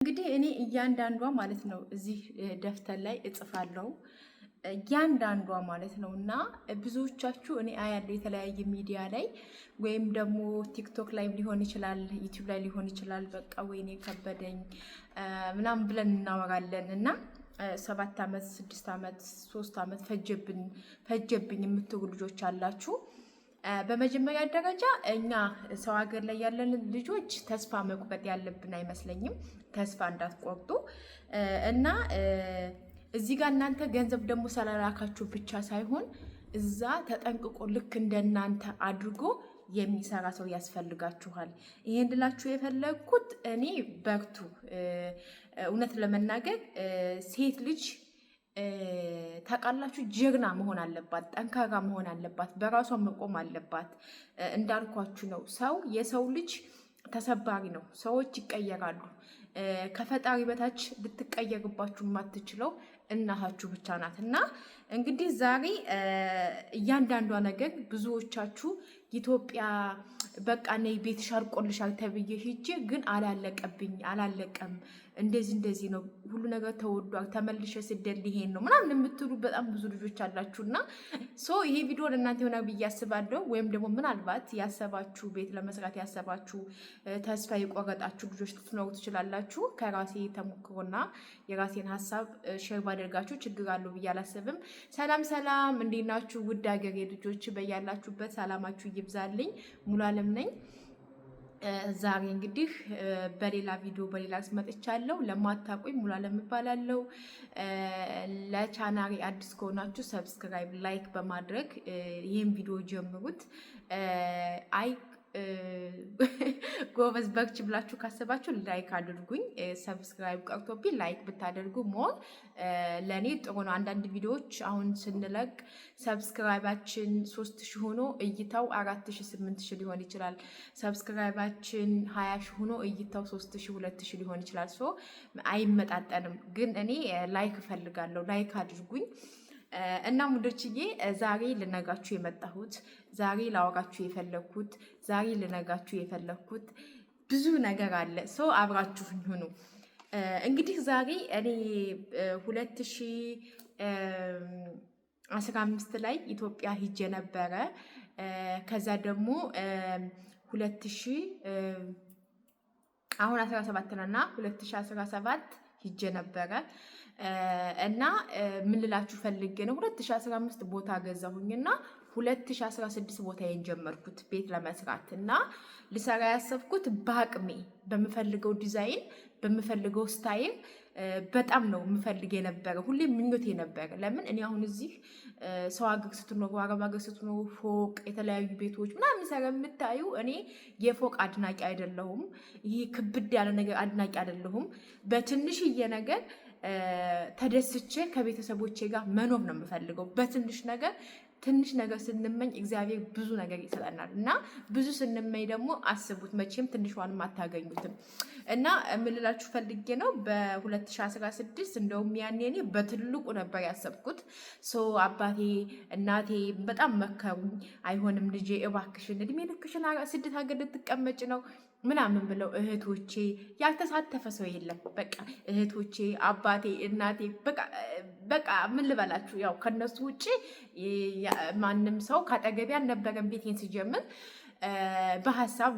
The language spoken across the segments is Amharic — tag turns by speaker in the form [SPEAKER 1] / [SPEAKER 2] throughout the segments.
[SPEAKER 1] እንግዲህ እኔ እያንዳንዷ ማለት ነው እዚህ ደፍተር ላይ እጽፋለሁ እያንዳንዷ ማለት ነው። እና ብዙዎቻችሁ እኔ አያለሁ የተለያየ ሚዲያ ላይ ወይም ደግሞ ቲክቶክ ላይ ሊሆን ይችላል፣ ዩቲዩብ ላይ ሊሆን ይችላል። በቃ ወይኔ ከበደኝ ምናምን ብለን እናወራለን እና 7 ዓመት 6 ዓመት 3 ዓመት ፈጀብኝ የምትሉ ልጆች አላችሁ። በመጀመሪያ ደረጃ እኛ ሰው ሀገር ላይ ያለን ልጆች ተስፋ መቁረጥ ያለብን አይመስለኝም። ተስፋ እንዳትቆርጡ እና እዚህ ጋር እናንተ ገንዘብ ደግሞ ስላላካችሁ ብቻ ሳይሆን እዛ ተጠንቅቆ ልክ እንደናንተ አድርጎ የሚሰራ ሰው ያስፈልጋችኋል። ይሄን ልላችሁ የፈለግኩት እኔ በርቱ። እውነት ለመናገር ሴት ልጅ ታውቃላችሁ ጀግና መሆን አለባት፣ ጠንካራ መሆን አለባት፣ በራሷ መቆም አለባት። እንዳልኳችሁ ነው። የሰው ልጅ ተሰባሪ ነው። ሰዎች ይቀየራሉ። ከፈጣሪ በታች ልትቀየርባችሁ የማትችለው እናታችሁ ብቻ ናት። እና እንግዲህ ዛሬ እያንዳንዷ ነገር ብዙዎቻችሁ ኢትዮጵያ በቃ ነይ ቤትሽ አልቆልሻል ተብዬ ሂጄ ግን አላለቀም፣ እንደዚህ ነው፣ ሁሉ ነገር ተወዷል፣ ተመልሼ ስደት ሊሄድ ነው ምናምን የምትሉ በጣም ብዙ ልጆች አላችሁ። እና ይሄ ቪዲዮ ለእናንተ ይሆናል ብዬ አስባለሁ። ወይም ደግሞ ምናልባት ያሰባችሁ ቤት ለመስራት ያሰባችሁ ተስፋ የቆረጣችሁ ልጆች ልትኖሩ ትችላላችሁ። ከራሴ ተሞክሮና የራሴን ሀሳብ ሼር ባደርጋችሁ ችግር አለው ብዬ አላስብም። ሰላም፣ እንዴት ናችሁ? ውድ ሀገሬ ልጆች በያላችሁበት ሰላማችሁ ይብዛልኝ። ሙሉ አለም ነኝ። ዛሬ እንግዲህ በሌላ ቪዲዮ በሌላ መጥቻለሁ። ለማታውቁኝ ሙሉ አለም እባላለሁ። ለቻናሌ አዲስ ከሆናችሁ ሰብስክራይብ፣ ላይክ በማድረግ ይህን ቪዲዮ ጀምሩት። ጎበዝ በርች ብላችሁ ካሰባችሁ ላይክ አድርጉኝ። ሰብስክራይብ ቀርቶብኝ ላይክ ብታደርጉ ሞር ለእኔ ጥሩ ነው። አንዳንድ ቪዲዮዎች አሁን ስንለቅ ሰብስክራይባችን 3000 ሆኖ እይታው 4000 8000 ሊሆን ይችላል። ሰብስክራይባችን 20000 ሆኖ እይታው 3000 2000 ሊሆን ይችላል። አይመጣጠንም። ግን እኔ ላይክ እፈልጋለሁ። ላይክ አድርጉኝ። እና ሙዶችዬ ዛሬ ልነጋችሁ የመጣሁት ዛሬ ላወራችሁ የፈለኩት ዛሬ ልነጋችሁ የፈለኩት ብዙ ነገር አለ። አብራችሁኝ ሁኑ። እንግዲህ ዛሬ እኔ 2015 ላይ ኢትዮጵያ ሂጄ ነበረ። ከዛ ደግሞ 2000 አሁን 17 ነውና 2017 ሂጄ ነበረ። እና ምን ልላችሁ ፈልጌ ነው 2015 ቦታ ገዛሁኝና 2016 ቦታዬን ጀመርኩት ቤት ለመስራት። እና ልሰራ ያሰብኩት በአቅሜ በምፈልገው ዲዛይን በምፈልገው ስታይል በጣም ነው የምፈልግ የነበረ፣ ሁሌ ምኞቴ ነበረ። ለምን እኔ አሁን እዚህ ሰው ሀገር ስትኖሩ አረብ ሀገር ስትኖሩ ፎቅ የተለያዩ ቤቶች ምናምን ሰራ የምታዩ፣ እኔ የፎቅ አድናቂ አይደለሁም። ይሄ ክብድ ያለ ነገር አድናቂ አይደለሁም። በትንሽዬ ነገር ተደስቼ ከቤተሰቦቼ ጋር መኖር ነው የምፈልገው። ትንሽ ነገር ስንመኝ እግዚአብሔር ብዙ ነገር ይሰጠናል። እና ብዙ ስንመኝ ደግሞ አስቡት መቼም ትንሿንም አታገኙትም። እና የምልላችሁ ፈልጌ ነው በ2016 እንደውም ያኔ እኔ በትልቁ ነበር ያሰብኩት። አባቴ እናቴ በጣም መከሩኝ። አይሆንም ልጄ እባክሽን እድሜ ልክሽን ስደት ሀገር ልትቀመጭ ነው ምናምን ብለው እህቶቼ፣ ያልተሳተፈ ሰው የለም። በቃ እህቶቼ፣ አባቴ፣ እናቴ በቃ ምን ልበላችሁ፣ ያው ከነሱ ውጭ ማንም ሰው ካጠገቤ አልነበረም። ቤቴን ስጀምር በሀሳብ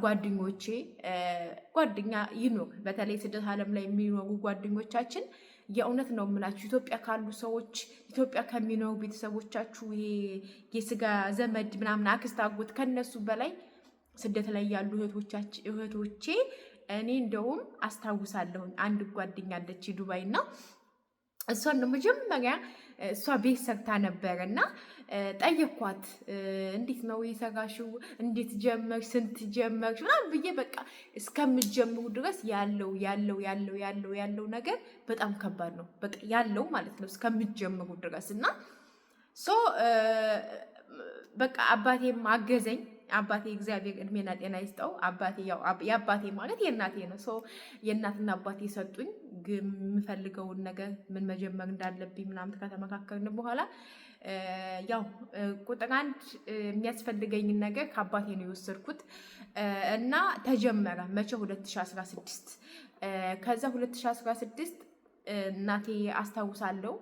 [SPEAKER 1] ጓደኛ ይኖር፣ በተለይ ስደት ዓለም ላይ የሚኖሩ ጓደኞቻችን የእውነት ነው የምላችሁ። ኢትዮጵያ ካሉ ሰዎች ኢትዮጵያ ከሚኖሩ ቤተሰቦቻችሁ ይሄ የስጋ ዘመድ ምናምን አክስት፣ አጎት ከነሱ በላይ ስደት ላይ ያሉ እህቶቼ እኔ እንደውም አስታውሳለሁኝ። አንድ ጓደኛ አለች ዱባይ እና እሷን ነው መጀመሪያ እሷ ቤት ሰርታ ነበረ እና ጠየኳት፣ እንዴት ነው የሰራሽው? እንዴት ጀመርሽ? ስንት ጀመርሽ? ምናምን ብዬ በቃ እስከምትጀምሩ ድረስ ያለው ነገር በጣም ከባድ ነው። በቃ ያለው ማለት ነው እስከምትጀምሩ ድረስ እና በቃ አባቴም አገዘኝ። አባቴ እግዚአብሔር እድሜና ጤና ይስጠው። አባቴ የአባቴ ማለት የእናቴ ነው። የእናትና አባቴ ሰጡኝ። ግን የምፈልገውን ነገር ምን መጀመር እንዳለብኝ ምናምን ከተመካከርን በኋላ ቁጥር 1 የሚያስፈልገኝን ነገር ከአባቴ ነው የወሰድኩት እና ተጀመረ። መቼ 2016 ከዛ 2016 እናቴ አስታውሳለሁ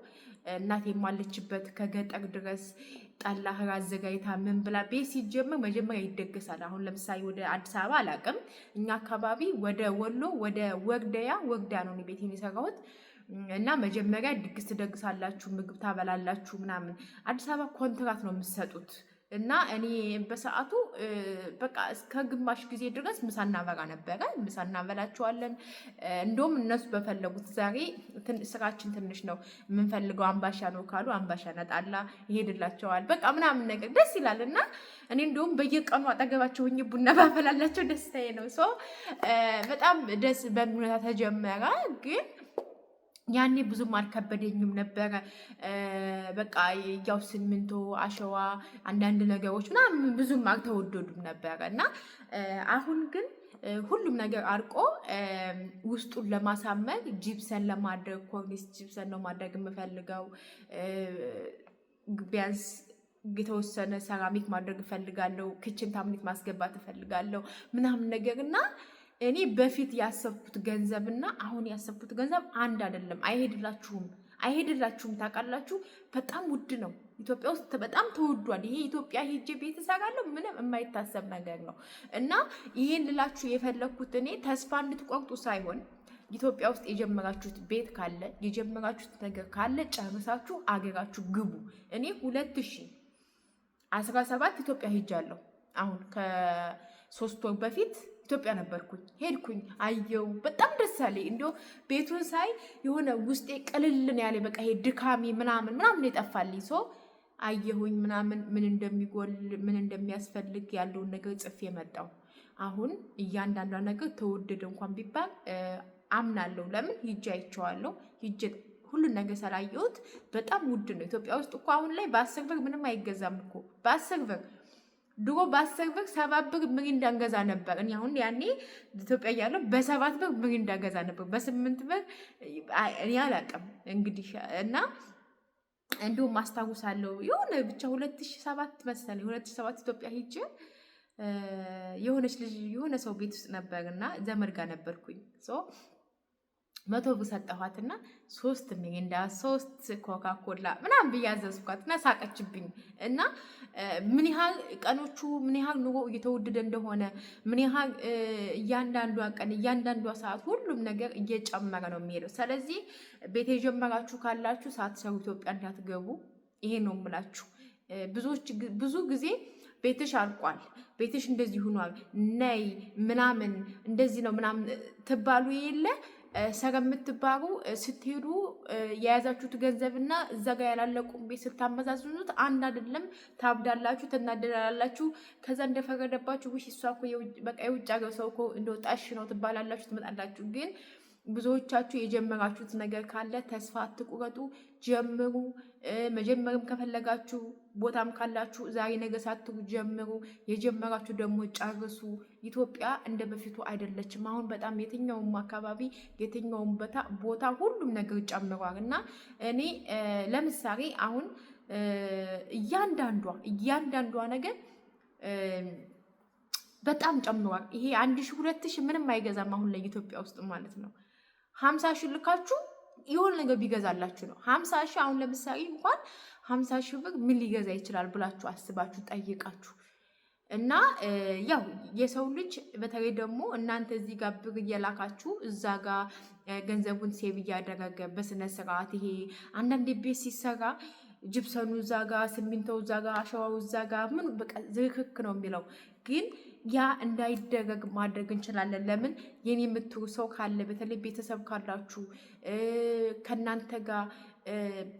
[SPEAKER 1] እናቴ ማለችበት ከገጠር ድረስ ጠላ ህር አዘጋጅታ ምን ብላ ቤት ሲጀመር መጀመሪያ ይደገሳል። አሁን ለምሳሌ ወደ አዲስ አበባ አላቅም፣ እኛ አካባቢ ወደ ወሎ ወደ ወግዳ ነው ቤት የሚሰራሁት እና መጀመሪያ ድግስ ትደግሳላችሁ፣ ምግብ ታበላላችሁ ምናምን። አዲስ አበባ ኮንትራት ነው የምትሰጡት እና እኔ በሰዓቱ በቃ እስከ ግማሽ ጊዜ ድረስ ምሳ እናበላ ነበረ። ምሳ እናበላቸዋለን። እንደውም እነሱ በፈለጉት ዛሬ ስራችን ትንሽ ነው የምንፈልገው አምባሻ ነው ካሉ አምባሻ ነጣላ ይሄድላቸዋል። በቃ ምናምን ነገር ደስ ይላል እና እኔ እንደውም በየቀኑ አጠገባቸው ሆኜ ቡና ባፈላላቸው ደስታዬ ነው። በጣም ደስ በሚል ሁኔታ ተጀመረ ግን ያኔ ብዙም አልከበደኝም ነበረ። በቃ ያው ሲሚንቶ፣ አሸዋ፣ አንዳንድ ነገሮች ምናምን ብዙም አልተወደዱም ነበረ እና አሁን ግን ሁሉም ነገር አርቆ ውስጡን ለማሳመር ጂፕሰን ለማድረግ ኮርኒስ ጂፕሰን ነው ማድረግ የምፈልገው። ቢያንስ የተወሰነ ሰራሚክ ማድረግ እፈልጋለሁ። ክችን ታምኒት ማስገባት እፈልጋለሁ ምናምን ነገር እና እኔ በፊት ያሰብኩት ገንዘብና አሁን ያሰብኩት ገንዘብ አንድ አይደለም። አይሄድላችሁም ታውቃላችሁ። በጣም ውድ ነው። ኢትዮጵያ ውስጥ በጣም ተወዷል። ይሄ ኢትዮጵያ ሄጄ ቤት እሰራለሁ ምንም የማይታሰብ ነገር ነው እና ይሄን ልላችሁ የፈለኩት እኔ ተስፋ እንድትቆርጡ ሳይሆን ኢትዮጵያ ውስጥ የጀመራችሁት ቤት ካለ የጀመራችሁት ነገር ካለ ጨርሳችሁ አገራችሁ ግቡ። እኔ 2017 ኢትዮጵያ ሄጃለሁ። አሁን ከ3 ወር በፊት ኢትዮጵያ ነበርኩኝ። ሄድኩኝ፣ አየው፣ በጣም ደስ አለኝ። እንዲያው ቤቱን ሳይ የሆነ ውስጤ ቅልልን ያለ በቃ ይሄ ድካሚ ምናምን የጠፋልኝ። አየሁኝ ምናምን ምን እንደሚጎል ምን እንደሚያስፈልግ ያለውን ነገር ጽፌ መጣሁ። አሁን እያንዳንዷ ነገር ተወደደ እንኳን ቢባል አምናለሁ። ለምን ሂጄ አይቼዋለሁ። ሂጄ ሁሉን ነገር ስላየሁት በጣም ውድ ነው። ኢትዮጵያ ውስጥ እኮ አሁን ላይ በ10 ብር ምንም አይገዛም እኮ በ10 ብር። ድሮ በ10 ብር 7 ብር ሚሪንዳ እንገዛ ነበር። እኔ አሁን ያኔ ኢትዮጵያ እያለሁ በ7 ብር ሚሪንዳ እንገዛ ነበር። በ8 ብር እኔ አላውቅም እንግዲህ እና እንዲሁም ማስታወሳለሁ የሆነ ብቻ 2007 መሰለኝ 2007 ኢትዮጵያ ሄጄ የሆነች ልጅ የሆነ ሰው ቤት ውስጥ ነበርና ዘመድ ጋር ነበርኩኝ። 100 ብር ሰጠኋትና 3 ሚሪንዳ 3 ኮካኮላ ምናምን ብዬ አዘዝኳትና ሳቀችብኝ። እና ምን ያህል ቀኖቹ ምን ያህል ኑሮ እየተወደደ እንደሆነ ምን ያህል እያንዳንዷ ቀን እያንዳንዷ ሰዓት ሁሉም ነገር እየጨመረ ነው የሚሄደው። ስለዚህ ቤት የጀመራችሁ ካላችሁ ሳትሰሩ ኢትዮጵያ እንዳትገቡ። ይሄ ነው የምላችሁ። ብዙ ጊዜ ቤትሽ አልቋል፣ ቤትሽ እንደዚህ ሆኗል፣ ነይ ምናምን እንደዚህ ነው ምናምን ትባሉ የለ ሰገ የምትባሩ ስትሄዱ የያዛችሁት ገንዘብና እዛ ጋር ያላለቁ ቤት ስታመዛዝኑት አንድ አይደለም። ታብዳላችሁ፣ ትናደዳላችሁ። ከዛ እንደፈረደባችሁ ውሽ እሷ እኮ በቃ የውጭ ሀገር ሰው እኮ እንደው ጣሽ ነው ትባላላችሁ፣ ትመጣላችሁ። ግን ብዙዎቻችሁ የጀመራችሁት ነገር ካለ ተስፋ አትቁረጡ፣ ጀምሩ። መጀመርም ከፈለጋችሁ ቦታም ካላችሁ ዛሬ ነገ ሳትሉ ጀምሩ። የጀመራችሁ ደግሞ ጨርሱ። ኢትዮጵያ እንደ በፊቱ አይደለችም። አሁን በጣም የትኛውም አካባቢ የትኛውም ቦታ ሁሉም ነገር ጨምሯል እና እኔ ለምሳሌ አሁን እያንዳንዷ ነገር በጣም ጨምሯል። ይሄ 1000 2000 ምንም አይገዛም አሁን ላይ ኢትዮጵያ ውስጥ ማለት ነው። 50 ሺህ ልካችሁ የሆነ ነገር ቢገዛላችሁ ነው። 50 ሺህ አሁን ለምሳሌ እንኳን 50 ሺህ ብር ምን ሊገዛ ይችላል ብላችሁ አስባችሁ ጠይቃችሁ እና ያው የሰው ልጅ በተለይ ደግሞ እናንተ እዚህ ጋር ብር እየላካችሁ እዛ ጋር ገንዘቡን ሴቭ እያደረገ በስነ ስርዓት ይሄ አንዳንድ ቤት ሲሰራ ጅብሰኑ እዛ ጋር ሲሚንቶው እዛ ጋር አሸዋው እዛ ጋር ምን በቃ ዝርክክ ነው የሚለው ግን ያ እንዳይደረግ ማድረግ እንችላለን። ለምን የኔ የምትሩ ሰው ካለ በተለይ ቤተሰብ ካላችሁ ከእናንተ ጋር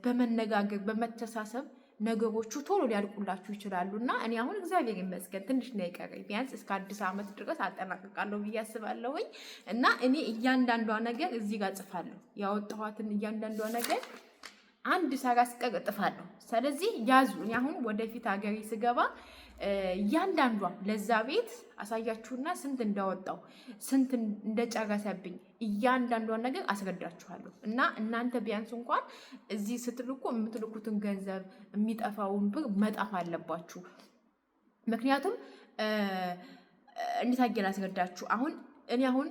[SPEAKER 1] በመነጋገር በመተሳሰብ ነገሮቹ ቶሎ ሊያልቁላችሁ ይችላሉ እና እኔ አሁን እግዚአብሔር ይመስገን ትንሽ ነው የቀረኝ። ቢያንስ እስከ አዲስ ዓመት ድረስ አጠናቅቃለሁ ብዬ አስባለሁኝ እና እኔ እያንዳንዷ ነገር እዚህ ጋር ጽፋለሁ። ያወጣኋትን እያንዳንዷ ነገር አንድ ሳላስቀር እጥፋለሁ። ስለዚህ ያዙ። እኔ አሁን ወደፊት ሀገሬ ስገባ እያንዳንዷ ለዛ ቤት አሳያችሁና ስንት እንዳወጣው ስንት እንደጨረሰብኝ እያንዳንዷን ነገር አስረዳችኋለሁ እና እናንተ ቢያንስ እንኳን እዚህ ስትልኩ የምትልኩትን ገንዘብ የሚጠፋውን ብር መጣፍ አለባችሁ። ምክንያቱም እንዴት አድርጌ ላስረዳችሁ? አሁን እኔ አሁን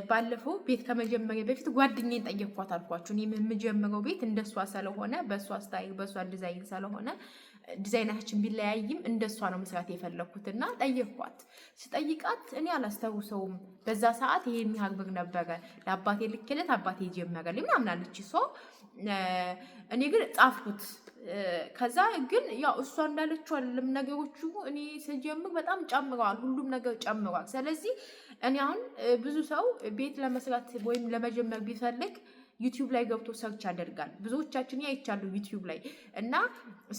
[SPEAKER 1] ባለፈው ቤት ከመጀመሪያ በፊት ጓደኛዬን ጠየኳት አልኳችሁ። እኔ የምጀምረው ቤት እንደሷ ስለሆነ በሷ ስታይል በሷ ዲዛይን ስለሆነ ዲዛይናችን ቢለያይም እንደሷ ነው መስራት የፈለኩት እና ጠየኳት። ስጠይቃት እኔ አላስታውሰውም በዛ ሰዓት ይሄን ያህል ብር ነበረ ለአባቴ ልክለት አባቴ ጀመረልኝ ምናምን አለች። እኔ ግን ጻፍኩት። ከዛ ግን ያው እሷ እንዳለችው አይደለም ነገሮቹ። እኔ ስጀምር በጣም ጨምረዋል፣ ሁሉም ነገር ጨምረዋል። ስለዚህ እኔ አሁን ብዙ ሰው ቤት ለመስራት ወይም ለመጀመር ቢፈልግ ዩቲዩብ ላይ ገብቶ ሰርች ያደርጋል። ብዙዎቻችን አይቻሉ ዩቲዩብ ላይ እና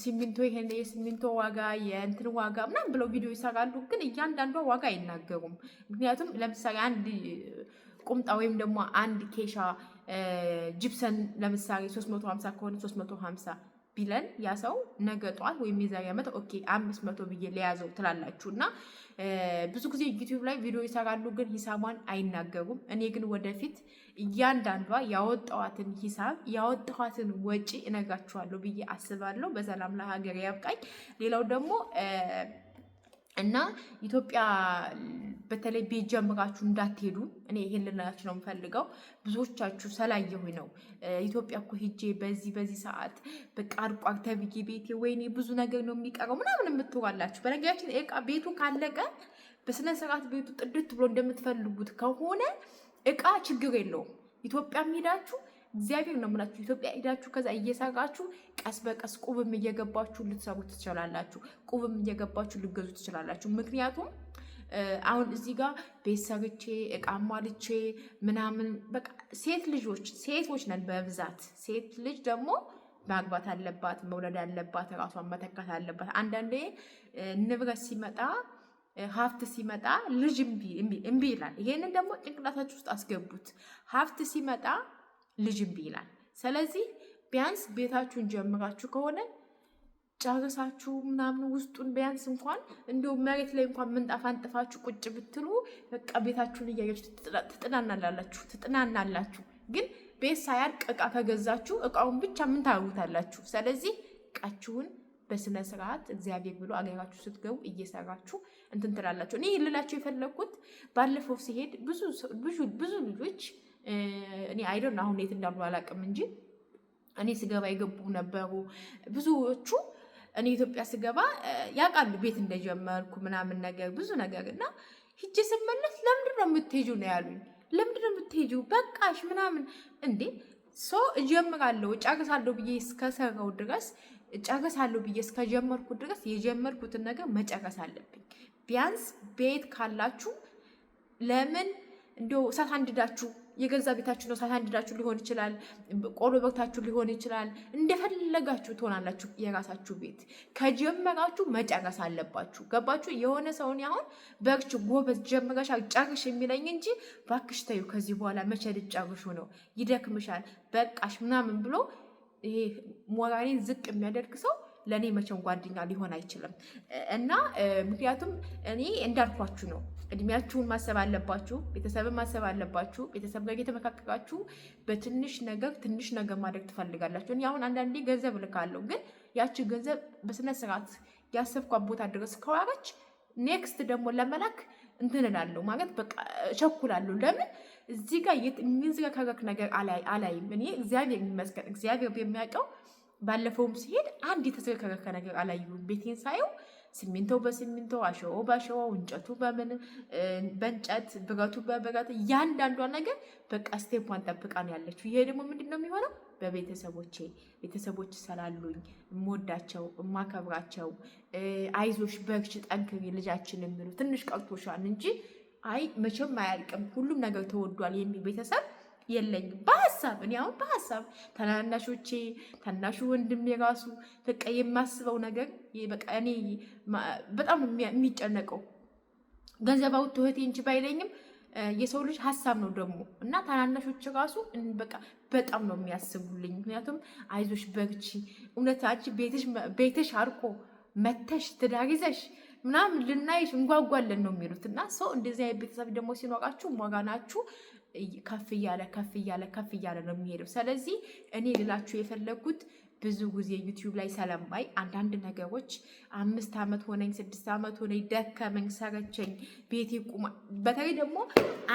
[SPEAKER 1] ሲሚንቶ ይሄን የሲሚንቶ ዋጋ የእንትን ዋጋ ምናምን ብለው ቪዲዮ ይሰራሉ። ግን እያንዳንዷ ዋጋ አይናገሩም። ምክንያቱም ለምሳሌ አንድ ቁምጣ ወይም ደግሞ አንድ ኬሻ ጂፕሰን ለምሳሌ 350 ከሆነ 350 ቢለን ያ ሰው ነገ ጧት ወይም የዛሬ ዓመት ኦኬ 500 ብዬ ለያዘው ትላላችሁ። እና ብዙ ጊዜ ዩቲዩብ ላይ ቪዲዮ ይሰራሉ፣ ግን ሂሳቧን አይናገሩም። እኔ ግን ወደፊት እያንዳንዷ ያወጣኋትን ሂሳብ ያወጣኋትን ወጪ እነግራችኋለሁ ብዬ አስባለሁ። በሰላም ለሀገር ያብቃኝ። ሌላው ደግሞ እና ኢትዮጵያ በተለይ ቤት ጀምራችሁ እንዳትሄዱ እኔ ይሄን ልናችሁ ነው የምፈልገው። ብዙዎቻችሁ ሰላየሁኝ ነው ኢትዮጵያ እኮ ሄጄ በዚህ ሰዓት በቃ አርቋር ተብዬ ቤቴ ወይኔ ብዙ ነገር ነው የሚቀረው ምናምን የምትዋላችሁ። በነገራችን እቃ ቤቱ ካለቀ በስነ ስርዓት ቤቱ ጥድት ብሎ እንደምትፈልጉት ከሆነ እቃ ችግር የለውም። ኢትዮጵያ ሄዳችሁ እግዚአብሔር ነው የምላችሁ። ኢትዮጵያ ሄዳችሁ ከዛ እየሰራችሁ ቀስ በቀስ ቁብም እየገባችሁ ልትሰሩ ትችላላችሁ። ቁብም እየገባችሁ ልገዙ ትችላላችሁ። ምክንያቱም አሁን እዚህ ጋር ቤት ሰርቼ እቃ ማልቼ ምናምን በቃ ሴቶች ነን በብዛት። ሴት ልጅ ደግሞ ማግባት አለባት፣ መውለድ አለባት፣ ራሷን መተካት አለባት። አንዳንዴ ንብረት ሲመጣ ሀብት ሲመጣ ልጅ እምቢ ይላል። ይሄንን ደግሞ ጭንቅላታችሁ ውስጥ አስገቡት። ሀብት ሲመጣ ልጅ እምቢ ይላል። ስለዚህ ቢያንስ ቤታችሁን ጀምራችሁ ከሆነ ጨርሳችሁ ምናምን ውስጡን ቢያንስ እንኳን እንደው መሬት ላይ እንኳን ምንጣፍ አንጥፋችሁ ቁጭ ብትሉ በቃ ቤታችሁን እያያችሁ ትጥናናላችሁ። ግን ቤት ሳያልቅ እቃ ከገዛችሁ እቃውን ብቻ ምን ታዩታላችሁ? ስለዚህ እቃችሁን በስነ ስርዓት እግዚአብሔር ብሎ አገራችሁ ስትገቡ እየሰራችሁ እንትን ትላላችሁ። እኔ ልላችሁ የፈለኩት ባለፈው ሲሄድ ብዙ ልጆች እኔ አይደል አሁን የት እንዳሉ አላውቅም እንጂ እኔ ስገባ የገቡ ነበሩ ብዙዎቹ። እኔ ኢትዮጵያ ስገባ ያውቃሉ ቤት እንደጀመርኩ ምናምን ነገር ብዙ ነገር እና ሂጄ ስመለስ ለምንድን ነው የምትሄጂው ነው ያሉኝ። ለምንድን ነው የምትሄጂው በቃሽ ምናምን እንዴ እጀምራለሁ እጨርሳለሁ ብዬ እስከሰራው ድረስ እጨርሳለሁ ብዬ እስከጀመርኩ ድረስ የጀመርኩትን ነገር መጨረስ አለብኝ። ቢያንስ ቤት ካላችሁ ለምን እንደው እሳት አንድዳችሁ የገዛ ቤታችሁ ነው። እሳት አንድዳችሁ ሊሆን ይችላል፣ ቆሎ በርታችሁ ሊሆን ይችላል። እንደፈለጋችሁ ትሆናላችሁ። የራሳችሁ ቤት ከጀመራችሁ መጨረስ አለባችሁ። ገባችሁ? የሆነ ሰውን አሁን በርች ጎበዝ ጀምረሻል ጨርሽ የሚለኝ እንጂ ባክሽ ተይው ከዚህ በኋላ መቼ ልጨርሹ ነው ይደክምሻል በቃሽ ምናምን ብሎ ይሄ ሞራሌን ዝቅ የሚያደርግ ሰው ለእኔ መቼም ጓደኛ ሊሆን አይችልም። እና ምክንያቱም እኔ እንዳልኳችሁ ነው። እድሜያችሁን ማሰብ አለባችሁ። ቤተሰብን ማሰብ አለባችሁ። ቤተሰብ ጋር እየተመካከራችሁ በትንሽ ነገር ማድረግ ትፈልጋላችሁ። እኔ አሁን አንዳንዴ ገንዘብ እልካለሁ፣ ግን ያቺ ገንዘብ በስነ ስርዓት ያሰብኳት ቦታ ድረስ ከዋረች ኔክስት ደግሞ ለመላክ እንትን እላለሁ ማለት በቃ እቸኩላለሁ። ለምን እዚህ ጋር የሚዝረከረክ ነገር አላይም። እኔ እግዚአብሔር ይመስገን እግዚአብሔር በሚያውቀው ባለፈውም ሲሄድ አንድ የተዝረከረከ ነገር አላየሁም። ቤቴን ሳየው ሲሚንቶ በሲሚንቶ አሸዋው በአሸዋው እንጨቱ በእንጨት ብረቱ በብረት እያንዳንዷ ነገር በቃ ስቴፕዋን ጠብቃ ነው ያለችው። ይሄ ደግሞ ምንድን ነው የሚሆነው? ቤተሰቦች ስላሉኝ የምወዳቸው የማከብራቸው አይዞሽ በርቺ ጠንክሪ ልጃችን የሚሉ ትንሽ ቀርቶሻል እንጂ አይ መቼም አያልቅም ሁሉም ነገር ተወዷል የሚል ቤተሰብ የለኝም። በሀሳብ እኔ አሁን በሀሳብ ታናናሾቼ ታናሹ ወንድሜ ራሱ በቃ የማስበው ነገር በቃ እኔ በጣም የሚጨነቀው ገንዘብ አውጥቶ እህቴ እንጂ ባይለኝም የሰው ልጅ ሀሳብ ነው ደግሞ እና ታናናሾች ራሱ በቃ በጣም ነው የሚያስቡልኝ። ምክንያቱም አይዞሽ በርቺ እውነት አንቺ ቤትሽ አርቆ መተሽ ትዳር ይዘሽ ምናምን ልናይሽ እንጓጓለን ነው የሚሉት። እና ሰው እንደዚህ አይነት ቤተሰብ ደግሞ ሲኖራችሁ ሞራናችሁ ከፍ እያለ ነው የሚሄደው። ስለዚህ እኔ ልላችሁ የፈለኩት ብዙ ጊዜ ዩቲዩብ ላይ ሰለማይ አንዳንድ ነገሮች 5 ዓመት ሆነኝ 6 ዓመት ሆነኝ ደከመኝ ሰረቸኝ ቤቴ ቁማ። በተለይ ደግሞ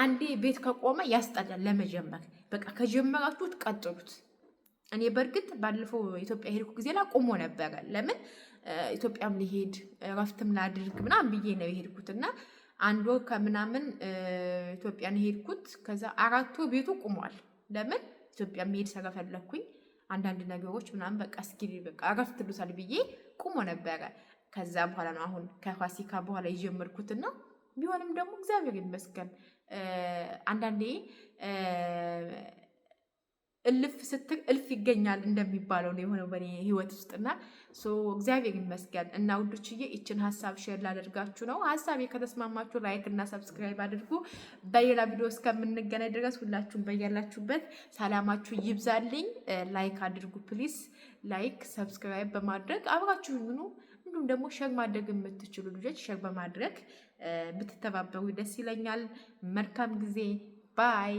[SPEAKER 1] አንዴ ቤት ከቆመ ያስጠላል ለመጀመር። በቃ ከጀመራችሁት ቀጥሉት። እኔ በእርግጥ ባለፈው ኢትዮጵያ ሄድኩ ጊዜ ላይ ቆሞ ነበረ። ለምን ኢትዮጵያም ሊሄድ እረፍትም ላድርግ ምናምን ብዬ ነው የሄድኩት እና 1 ወር ከምናምን ኢትዮጵያን ሄድኩት። ከዛ 4 ወር ቤቱ ቁሟል። ለምን ኢትዮጵያ መሄድ ስለፈለኩኝ አንዳንድ ነገሮች ምናምን በቃ እስኪ በቃ እረፍት ልውሰድ ብዬ ቁሞ ነበረ። ከዛ በኋላ ነው አሁን ከፋሲካ በኋላ የጀመርኩትና ቢሆንም ደግሞ እግዚአብሔር ይመስገን አንዳንዴ እልፍ ስትል እልፍ ይገኛል እንደሚባለው ነው የሆነው በኔ ህይወት ውስጥና እግዚአብሔር ይመስገን። እና ውዶችዬ ይችን ሀሳብ ሼር ላደርጋችሁ ነው። ሀሳቤ ከተስማማችሁ ላይክ እና ሰብስክራይብ አድርጉ። በሌላ ቪዲዮ እስከምንገናኝ ድረስ ሁላችሁም በያላችሁበት ሰላማችሁ ይብዛልኝ። ላይክ አድርጉ ፕሊስ። ላይክ ሰብስክራይብ በማድረግ አብራችሁ ሁኑ። እንዲሁም ደግሞ ሼር ማድረግ የምትችሉ ልጆች ሼር በማድረግ ብትተባበሩ ደስ ይለኛል። መልካም ጊዜ ባይ